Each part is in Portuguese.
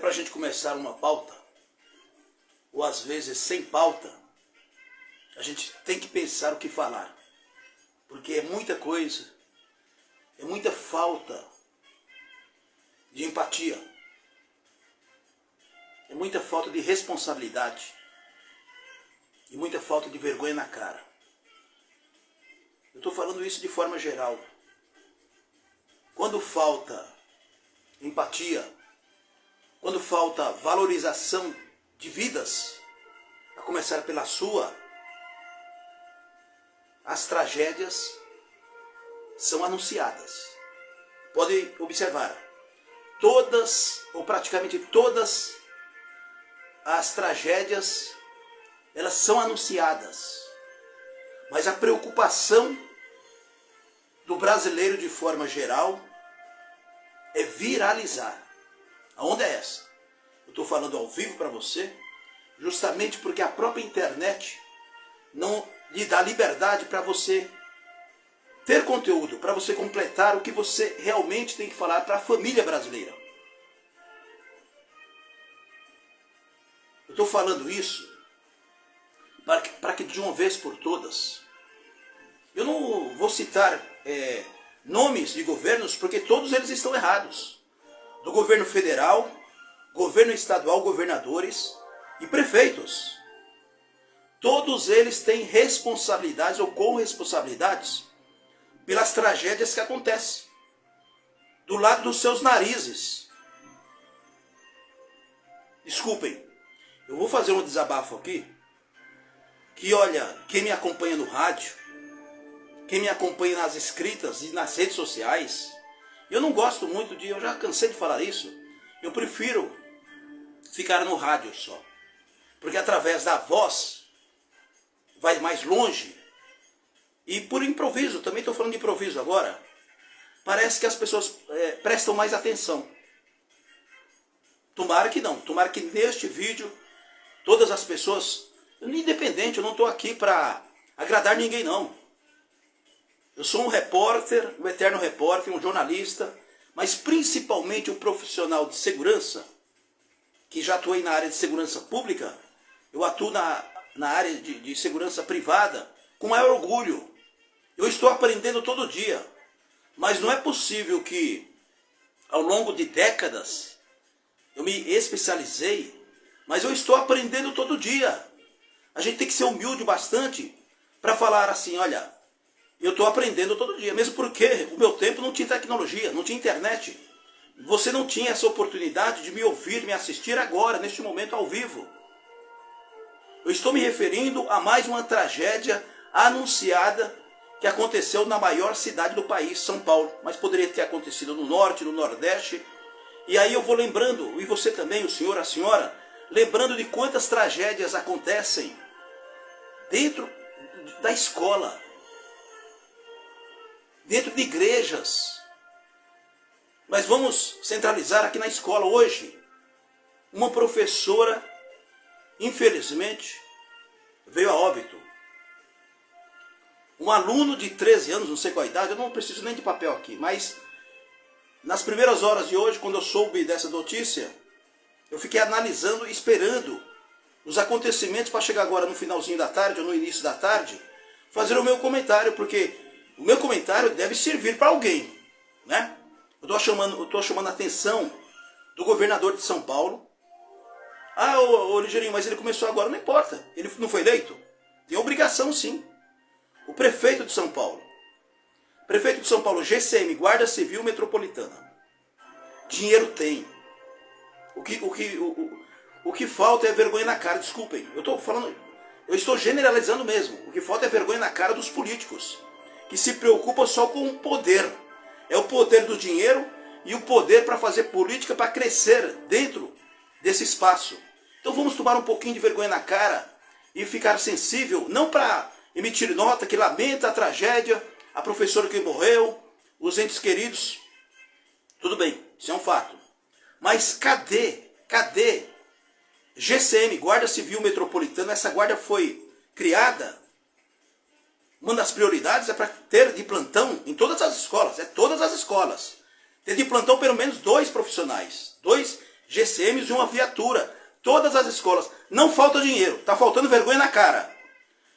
para a gente começar uma pauta, ou às vezes sem pauta, a gente tem que pensar o que falar. Porque é muita coisa, é muita falta de empatia, é muita falta de responsabilidade e muita falta de vergonha na cara. Eu estou falando isso de forma geral. Quando falta empatia, quando falta valorização de vidas, a começar pela sua, as tragédias são anunciadas. Pode observar, todas, ou praticamente todas, as tragédias, elas são anunciadas. Mas a preocupação do brasileiro de forma geral é viralizar. A onda é essa. Eu estou falando ao vivo para você, justamente porque a própria internet não lhe dá liberdade para você ter conteúdo, para você completar o que você realmente tem que falar para a família brasileira. Eu estou falando isso para que de uma vez por todas, eu não vou citar nomes de governos, porque todos eles estão errados. Do governo federal, governo estadual, governadores e prefeitos. Todos eles têm responsabilidades ou corresponsabilidades pelas tragédias que acontecem do lado dos seus narizes. Desculpem, eu vou fazer um desabafo aqui, que olha, quem me acompanha no rádio, quem me acompanha nas escritas e nas redes sociais, eu não gosto muito eu já cansei de falar isso, eu prefiro ficar no rádio só, porque através da voz vai mais longe, e por improviso, também estou falando de improviso agora, parece que as pessoas prestam mais atenção. Tomara que não, tomara que neste vídeo todas as pessoas, independente, eu não estou aqui para agradar ninguém não. Eu sou um repórter, um eterno repórter, um jornalista, mas principalmente um profissional de segurança, que já atuei na área de segurança pública, eu atuo na área de segurança privada com maior orgulho. Eu estou aprendendo todo dia, mas não é possível que ao longo de décadas eu me especializei, mas eu estou aprendendo todo dia. A gente tem que ser humilde bastante para falar assim, olha, eu estou aprendendo todo dia, mesmo porque o meu tempo não tinha tecnologia, não tinha internet. Você não tinha essa oportunidade de me ouvir, me assistir agora, neste momento ao vivo. Eu estou me referindo a mais uma tragédia anunciada que aconteceu na maior cidade do país, São Paulo. Mas poderia ter acontecido no norte, no nordeste. E aí eu vou lembrando, e você também, o senhor, a senhora, lembrando de quantas tragédias acontecem dentro da escola, dentro de igrejas. Mas vamos centralizar aqui na escola hoje. Uma professora, infelizmente, veio a óbito. Um aluno de 13 anos, não sei qual a idade, eu não preciso nem de papel aqui, mas nas primeiras horas de hoje, quando eu soube dessa notícia, eu fiquei analisando e esperando os acontecimentos para chegar agora no finalzinho da tarde ou no início da tarde, fazer o meu comentário, porque o meu comentário deve servir para alguém, né? Eu estou chamando a atenção do governador de São Paulo. Ah, ô Ligeirinho, mas ele começou agora, não importa, ele não foi eleito? Tem obrigação sim. O prefeito de São Paulo. Prefeito de São Paulo, GCM, Guarda Civil Metropolitana. Dinheiro tem. O que falta é vergonha na cara, desculpem. Eu estou generalizando mesmo. O que falta é vergonha na cara dos políticos, que se preocupam só com o poder. É o poder do dinheiro e o poder para fazer política, para crescer dentro desse espaço. Então vamos tomar um pouquinho de vergonha na cara e ficar sensível, não para emitir nota que lamenta a tragédia, a professora que morreu, os entes queridos. Tudo bem, isso é um fato. Mas cadê GCM, Guarda Civil Metropolitana? Essa guarda foi criada, uma das prioridades é para ter de plantão em todas as escolas, todas as escolas. Ter de plantão pelo menos 2 profissionais, 2 GCMs e uma viatura. Todas as escolas. Não falta dinheiro, está faltando vergonha na cara.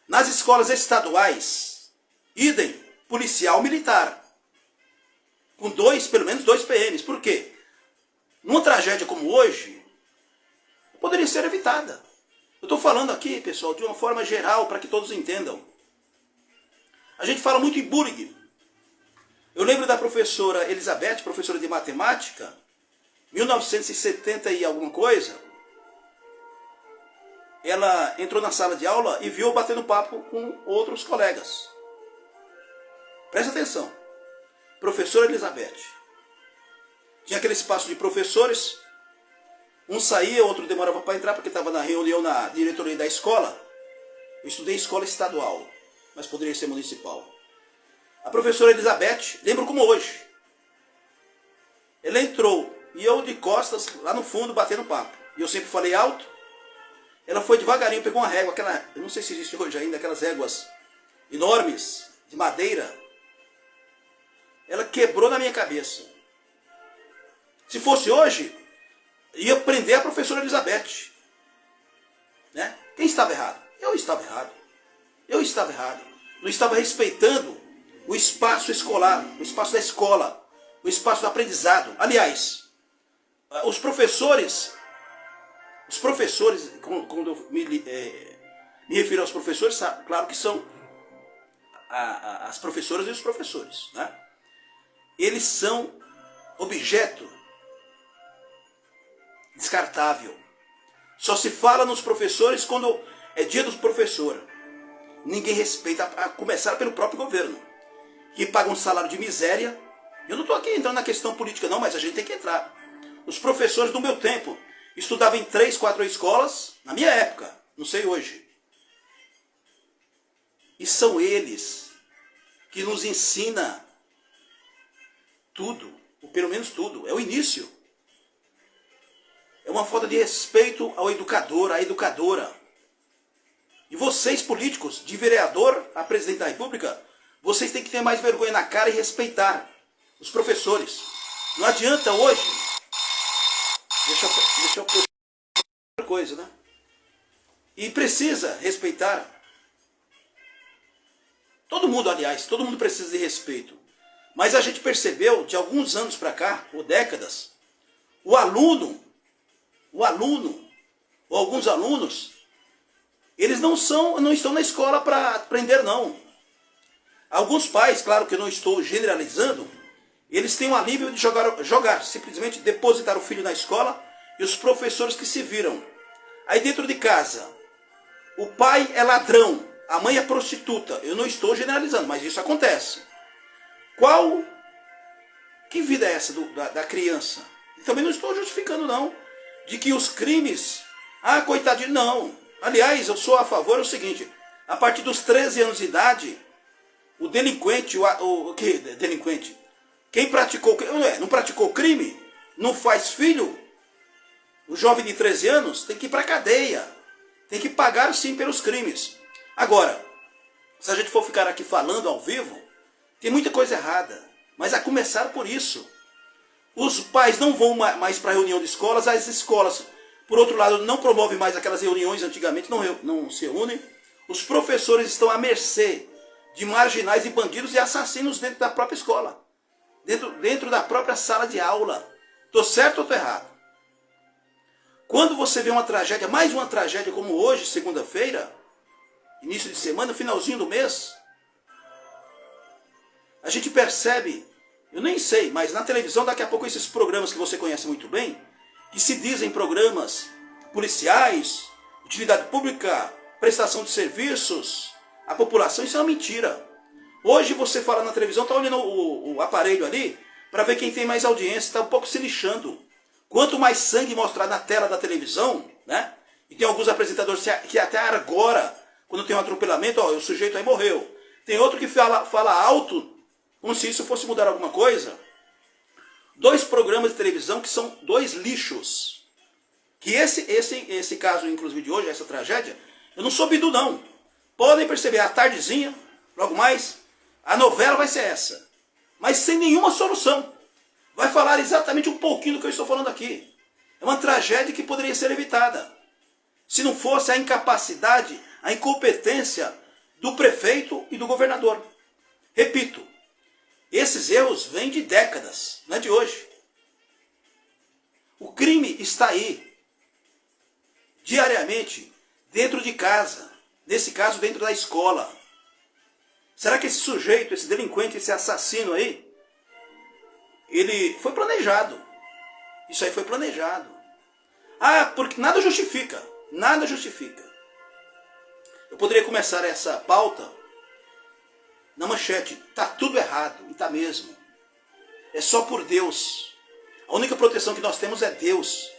Nas escolas estaduais, idem, policial militar. Com pelo menos dois PMs. Por quê? Numa tragédia como hoje, poderia ser evitada. Eu estou falando aqui, pessoal, de uma forma geral, para que todos entendam. A gente fala muito em bullying. Eu lembro da professora Elizabeth, professora de matemática, 1970 e alguma coisa. Ela entrou na sala de aula e viu eu batendo papo com outros colegas. Presta atenção. Professora Elizabeth. Tinha aquele espaço de professores. Um saía, outro demorava para entrar porque estava na reunião na diretoria da escola. Eu estudei em escola estadual, mas poderia ser municipal. A professora Elizabeth, lembro como hoje. Ela entrou e eu de costas, lá no fundo, batendo papo. E eu sempre falei alto. Ela foi devagarinho, pegou uma régua, eu não sei se existe hoje ainda, aquelas réguas enormes, de madeira. Ela quebrou na minha cabeça. Se fosse hoje, ia prender a professora Elizabeth. Né? Quem estava errado? Eu estava errado. Eu estava errado. Não estava respeitando o espaço escolar, o espaço da escola, o espaço do aprendizado. Aliás, os professores, quando eu me refiro aos professores, claro que são as professoras e os professores, né? Eles são objeto descartável. Só se fala nos professores quando é dia do professor. Ninguém respeita, a começar pelo próprio governo, que paga um salário de miséria. Eu não estou aqui entrando na questão política não, mas a gente tem que entrar. Os professores do meu tempo estudavam em 3, 4 escolas, na minha época, não sei hoje. E são eles que nos ensinam tudo, ou pelo menos tudo, é o início. É uma falta de respeito ao educador, à educadora. E vocês, políticos, de vereador a presidente da República, vocês têm que ter mais vergonha na cara e respeitar os professores. Não adianta hoje... Deixa eu pôr outra coisa, né? E precisa respeitar. Todo mundo, aliás, todo mundo precisa de respeito. Mas a gente percebeu, de alguns anos para cá, ou décadas, o aluno, ou alguns alunos, eles não estão na escola para aprender, não. Alguns pais, claro que eu não estou generalizando, eles têm um alívio de jogar, simplesmente depositar o filho na escola e os professores que se viram. Aí dentro de casa, o pai é ladrão, a mãe é prostituta. Eu não estou generalizando, mas isso acontece. Que vida é essa da criança? E também não estou justificando, não, de que os crimes... coitadinho, não. Aliás, eu sou a favor do seguinte, a partir dos 13 anos de idade, o delinquente, delinquente? Quem praticou, não praticou crime, não faz filho, o jovem de 13 anos tem que ir para a cadeia, tem que pagar sim pelos crimes. Agora, se a gente for ficar aqui falando ao vivo, tem muita coisa errada, mas a começar por isso. Os pais não vão mais para a reunião de escolas, as escolas, por outro lado, não promovem mais aquelas reuniões, antigamente não se reúnem. Os professores estão à mercê de marginais e bandidos e assassinos dentro da própria escola, dentro da própria sala de aula. Estou certo ou estou errado? Quando você vê uma tragédia, mais uma tragédia como hoje, segunda-feira, início de semana, finalzinho do mês, a gente percebe, eu nem sei, mas na televisão daqui a pouco esses programas que você conhece muito bem, que se dizem programas policiais, utilidade pública, prestação de serviços, a população, isso é uma mentira. Hoje você fala na televisão, está olhando o aparelho ali, para ver quem tem mais audiência, está um pouco se lixando. Quanto mais sangue mostrar na tela da televisão, né? E tem alguns apresentadores que até agora, quando tem um atropelamento, o sujeito aí morreu. Tem outro que fala alto, como se isso fosse mudar alguma coisa. 2 programas de televisão que são 2 lixos. Que esse caso, inclusive de hoje, essa tragédia, eu não sou bidu não. Podem perceber, à tardezinha, logo mais, a novela vai ser essa. Mas sem nenhuma solução. Vai falar exatamente um pouquinho do que eu estou falando aqui. É uma tragédia que poderia ser evitada. Se não fosse a incapacidade, a incompetência do prefeito e do governador. Repito, esses erros vêm de décadas, não é de hoje. O crime está aí, diariamente, dentro de casa, nesse caso dentro da escola. Será que esse sujeito, esse delinquente, esse assassino aí, ele foi planejado? Isso aí foi planejado. Ah, porque nada justifica, nada justifica. Eu poderia começar essa pauta na manchete: tá tudo errado, e tá mesmo. É só por Deus. A única proteção que nós temos é Deus.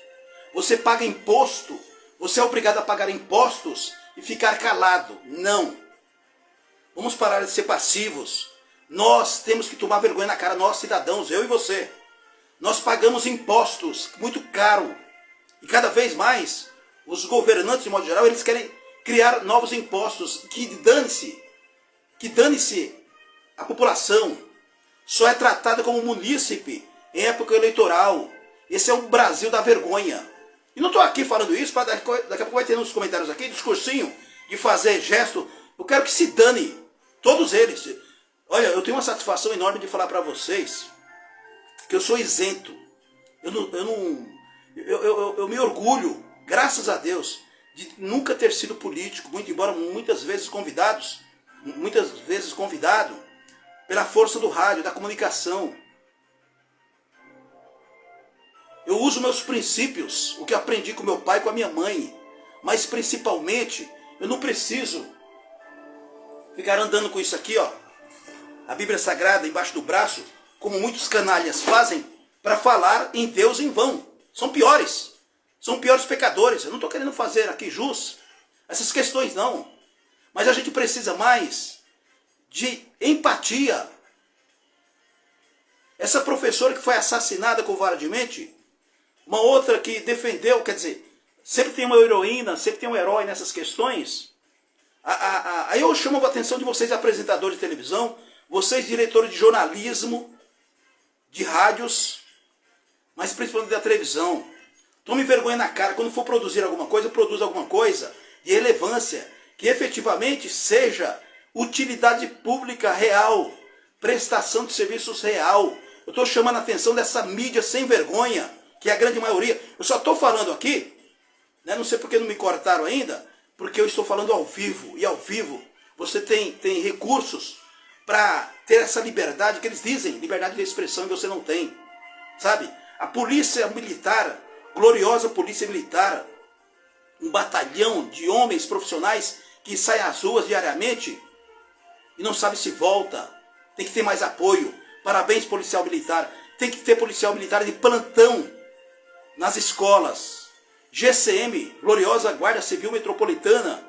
Você paga imposto, você é obrigado a pagar impostos e ficar calado. Não. Vamos parar de ser passivos. Nós temos que tomar vergonha na cara, nós cidadãos, eu e você. Nós pagamos impostos muito caro. E cada vez mais, os governantes, de modo geral, eles querem criar novos impostos. Que dane-se a população. Só é tratada como munícipe em época eleitoral. Esse é o Brasil da vergonha. E não estou aqui falando isso, para daqui a pouco vai ter nos comentários aqui, discursinho de fazer gesto. Eu quero que se dane, todos eles. Olha, eu tenho uma satisfação enorme de falar para vocês que eu sou isento. Eu me orgulho, graças a Deus, de nunca ter sido político, muito embora muitas vezes convidado pela força do rádio, da comunicação. Eu uso meus princípios, o que aprendi com meu pai e com a minha mãe. Mas principalmente, eu não preciso ficar andando com isso aqui, ó, a Bíblia Sagrada embaixo do braço, como muitos canalhas fazem, para falar em Deus em vão. São piores pecadores. Eu não estou querendo fazer aqui jus essas questões, não. Mas a gente precisa mais de empatia. Essa professora que foi assassinada covardemente, uma outra que defendeu, quer dizer, sempre tem uma heroína, sempre tem um herói nessas questões. Aí eu chamo a atenção de vocês, apresentadores de televisão, vocês, diretores de jornalismo, de rádios, mas principalmente da televisão. Tome vergonha na cara. Quando for produzir alguma coisa, produza alguma coisa de relevância, que efetivamente seja utilidade pública real, prestação de serviços real. Eu estou chamando a atenção dessa mídia sem vergonha, que é a grande maioria. Eu só estou falando aqui, né, não sei porque não me cortaram ainda, porque eu estou falando ao vivo. E ao vivo você tem recursos para ter essa liberdade que eles dizem, liberdade de expressão, e você não tem. Sabe? A polícia militar, gloriosa polícia militar, um batalhão de homens profissionais que saem às ruas diariamente e não sabe se volta. Tem que ter mais apoio. Parabéns, policial militar. Tem que ter policial militar de plantão nas escolas. GCM, gloriosa Guarda Civil Metropolitana,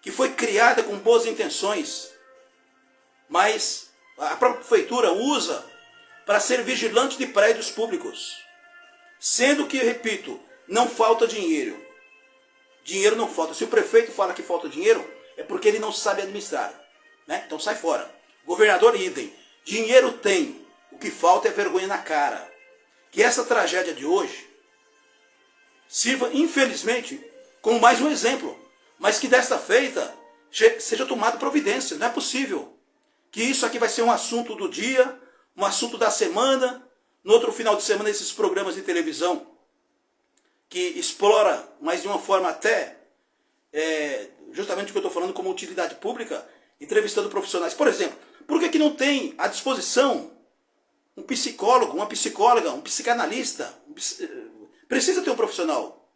que foi criada com boas intenções, mas a própria prefeitura usa para ser vigilante de prédios públicos. Sendo que, repito, não falta dinheiro. Dinheiro não falta. Se o prefeito fala que falta dinheiro, é porque ele não sabe administrar. Né? Então sai fora. Governador, idem. Dinheiro tem. O que falta é vergonha na cara. Que essa tragédia de hoje sirva, infelizmente, como mais um exemplo. Mas que desta feita seja tomado providência. Não é possível que isso aqui vai ser um assunto do dia, um assunto da semana, no outro final de semana esses programas de televisão que explora, mas de uma forma até, justamente o que eu estou falando como utilidade pública, entrevistando profissionais. Por exemplo, por que não tem à disposição um psicólogo, uma psicóloga, um psicanalista? Precisa ter um profissional.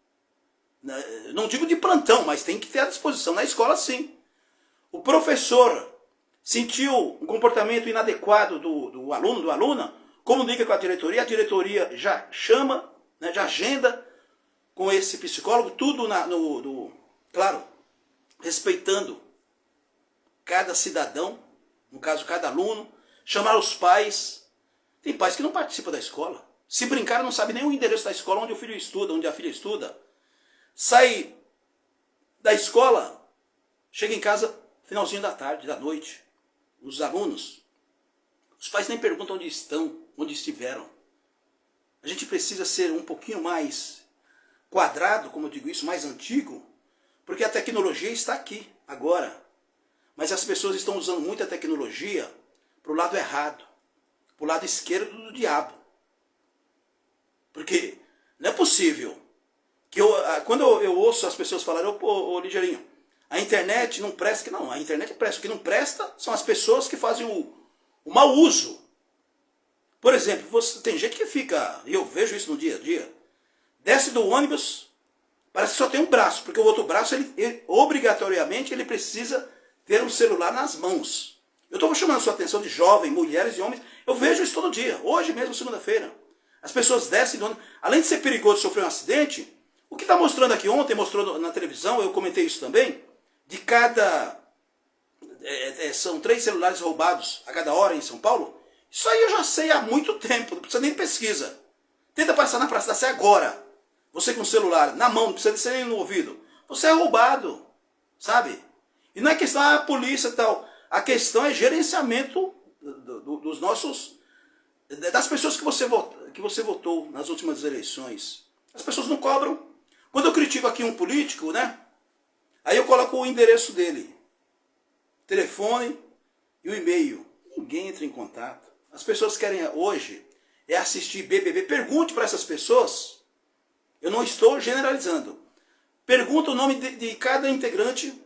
Não digo de plantão, mas tem que ter à disposição. Na escola, sim. O professor sentiu um comportamento inadequado do aluno, da aluna, comunica com a diretoria já chama, né, já agenda com esse psicólogo, tudo claro, respeitando cada cidadão, no caso cada aluno, chamar os pais. Tem pais que não participam da escola. Se brincar, não sabe nem o endereço da escola onde o filho estuda, onde a filha estuda. Sai da escola, chega em casa finalzinho da tarde, da noite. Os alunos, os pais nem perguntam onde estão, onde estiveram. A gente precisa ser um pouquinho mais quadrado, como eu digo isso, mais antigo, porque a tecnologia está aqui, agora. Mas as pessoas estão usando muito a tecnologia para o lado errado, para o lado esquerdo do diabo. Porque não é possível que quando eu ouço as pessoas falarem, ô Ligeirinho, a internet não presta, não, a internet presta. O que não presta são as pessoas que fazem o mau uso. Por exemplo, tem gente que fica, e eu vejo isso no dia a dia, desce do ônibus, parece que só tem um braço, porque o outro braço, obrigatoriamente, ele precisa ter um celular nas mãos. Eu estou chamando a sua atenção de jovens, mulheres e homens, eu vejo isso todo dia, hoje mesmo, segunda-feira. As pessoas descem do ônibus, além de ser perigoso sofrer um acidente, o que está mostrando aqui ontem, mostrou na televisão, eu comentei isso também, de cada... são 3 celulares roubados a cada hora em São Paulo. Isso aí eu já sei há muito tempo, não precisa nem de pesquisa. Tenta passar na Praça da Sé agora. Você com o celular na mão, não precisa ser nem no ouvido. Você é roubado, sabe? E não é questão da polícia e tal. A questão é gerenciamento dos nossos... das pessoas que você votou nas últimas eleições. As pessoas não cobram. Quando eu critico aqui um político, né? Aí eu coloco o endereço dele, telefone e o e-mail. Ninguém entra em contato. As pessoas querem hoje assistir BBB. Pergunte para essas pessoas. Eu não estou generalizando. Pergunta o nome de cada integrante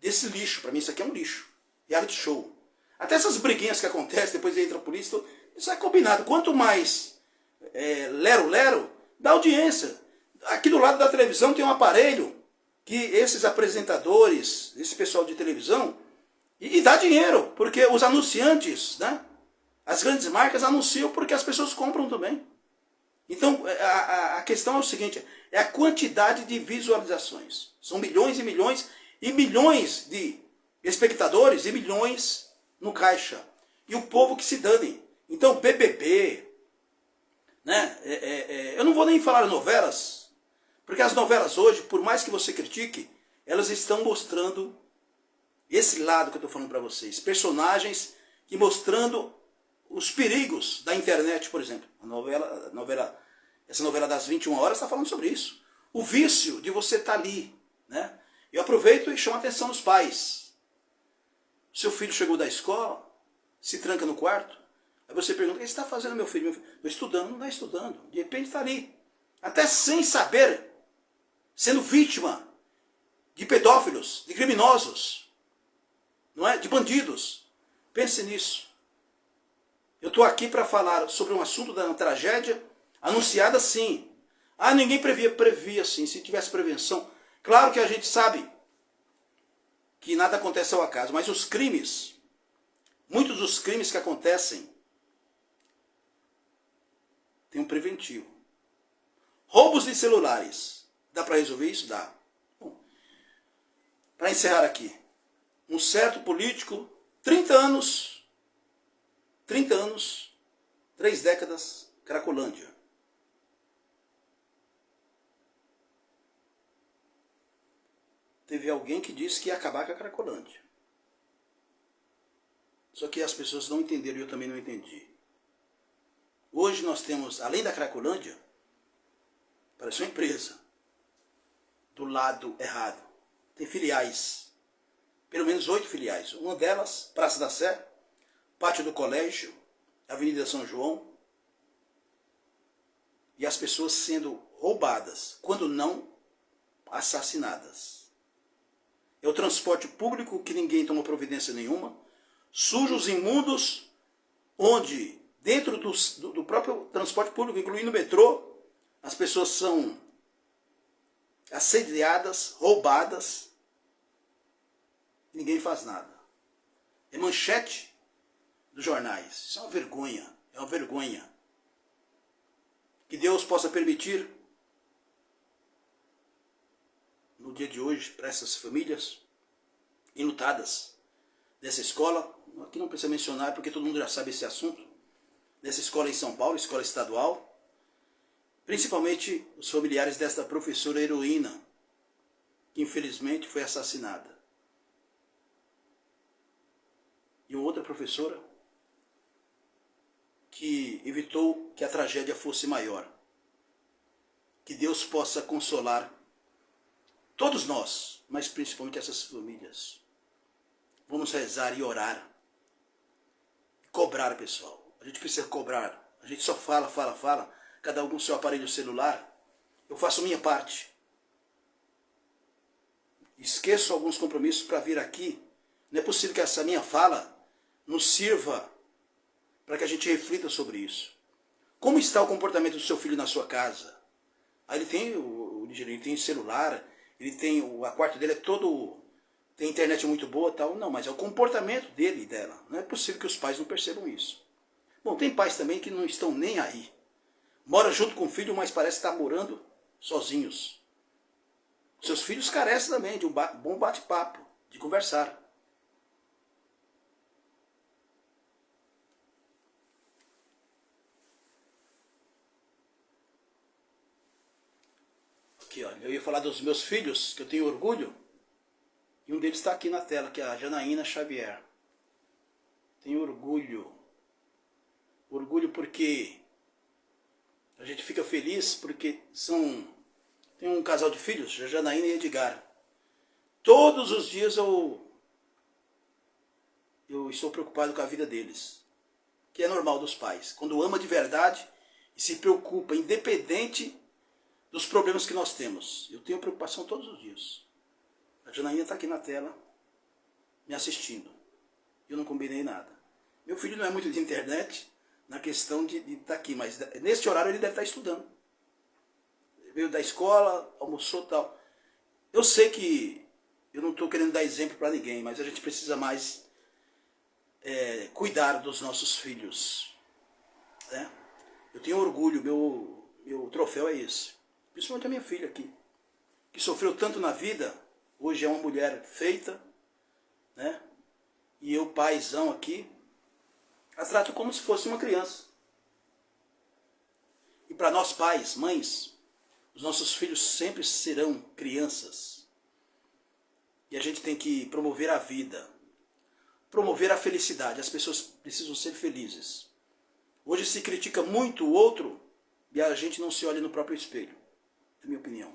desse lixo. Para mim isso aqui é um lixo. Reality show. Até essas briguinhas que acontecem, depois entra a polícia. Isso é combinado. Quanto mais lero-lero, dá audiência. Aqui do lado da televisão tem um aparelho que esses apresentadores, esse pessoal de televisão, e dá dinheiro, porque os anunciantes, né, as grandes marcas anunciam porque as pessoas compram também. Então a questão é o seguinte, é a quantidade de visualizações. São milhões e milhões e milhões de espectadores e milhões no caixa. E o povo que se dane. Então BBB, né, eu não vou nem falar novelas, porque as novelas hoje, por mais que você critique, elas estão mostrando esse lado que eu estou falando para vocês. Personagens que mostrando os perigos da internet, por exemplo. Essa novela das 21 horas está falando sobre isso. O vício de você estar ali, né? Eu aproveito e chamo a atenção dos pais. Seu filho chegou da escola, se tranca no quarto, aí você pergunta, o que você está fazendo, meu filho? Estou estudando. Não está estudando. De repente está ali. Até sem saber, sendo vítima de pedófilos, de criminosos, não é? De bandidos. Pense nisso. Eu estou aqui para falar sobre um assunto da tragédia anunciada sim. Ah, ninguém previa sim, se tivesse prevenção. Claro que a gente sabe que nada acontece ao acaso, mas os crimes, muitos dos crimes que acontecem, tem um preventivo. Roubos de celulares. Dá para resolver isso? Dá. Para encerrar aqui. Um certo político, 30 anos, 3 décadas, Cracolândia. Teve alguém que disse que ia acabar com a Cracolândia. Só que as pessoas não entenderam e eu também não entendi. Hoje nós temos, além da Cracolândia, parece uma empresa do lado errado. Tem filiais, pelo menos 8 filiais. Uma delas, Praça da Sé, Pátio do Colégio, Avenida São João. E as pessoas sendo roubadas, quando não assassinadas. É o transporte público que ninguém toma providência nenhuma. Sujos, imundos, onde dentro do próprio transporte público, incluindo o metrô, as pessoas são assediadas, roubadas, e ninguém faz nada. É manchete dos jornais. Isso é uma vergonha, é uma vergonha. Que Deus possa permitir, no dia de hoje, para essas famílias enlutadas dessa escola, aqui não precisa mencionar porque todo mundo já sabe esse assunto, dessa escola em São Paulo, escola estadual, principalmente os familiares desta professora heroína, que infelizmente foi assassinada. E uma outra professora, que evitou que a tragédia fosse maior. Que Deus possa consolar todos nós, mas principalmente essas famílias. Vamos rezar e orar. Cobrar, pessoal. A gente precisa cobrar. A gente só fala, cada um com seu aparelho celular. Eu faço a minha parte. Esqueço alguns compromissos para vir aqui. Não é possível que essa minha fala nos sirva para que a gente reflita sobre isso. Como está o comportamento do seu filho na sua casa? Aí ele tem celular, a quarto dele é todo, tem internet muito boa, tal. Não, mas é o comportamento dele e dela. Não é possível que os pais não percebam isso. Bom, tem pais também que não estão nem aí. Mora junto com o filho, mas parece estar morando sozinhos. Seus filhos carecem também de um bom bate-papo, de conversar. Aqui, olha, eu ia falar dos meus filhos, que eu tenho orgulho, e um deles está aqui na tela, que é a Janaína Xavier. Tenho orgulho. Orgulho porque a gente fica feliz, porque tem um casal de filhos, Janaína e Edgar. Todos os dias eu estou preocupado com a vida deles, que é normal dos pais. Quando ama de verdade e se preocupa, independente dos problemas que nós temos. Eu tenho preocupação todos os dias. A Janaína está aqui na tela, me assistindo. Eu não combinei nada. Meu filho não é muito de internet, na questão de estar aqui, mas neste horário ele deve estar estudando. Ele veio da escola, almoçou e tal. Eu sei que eu não estou querendo dar exemplo para ninguém, mas a gente precisa mais cuidar dos nossos filhos. Né? Eu tenho orgulho, meu troféu é esse. Principalmente a minha filha aqui, que sofreu tanto na vida, hoje é uma mulher feita, né? E eu, paizão aqui, a trato como se fosse uma criança. E para nós pais, mães, os nossos filhos sempre serão crianças. E a gente tem que promover a vida, promover a felicidade. As pessoas precisam ser felizes. Hoje se critica muito o outro e a gente não se olha no próprio espelho. É a minha opinião.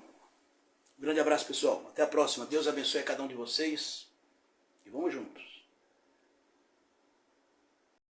Um grande abraço, pessoal. Até a próxima. Deus abençoe a cada um de vocês. E vamos juntos.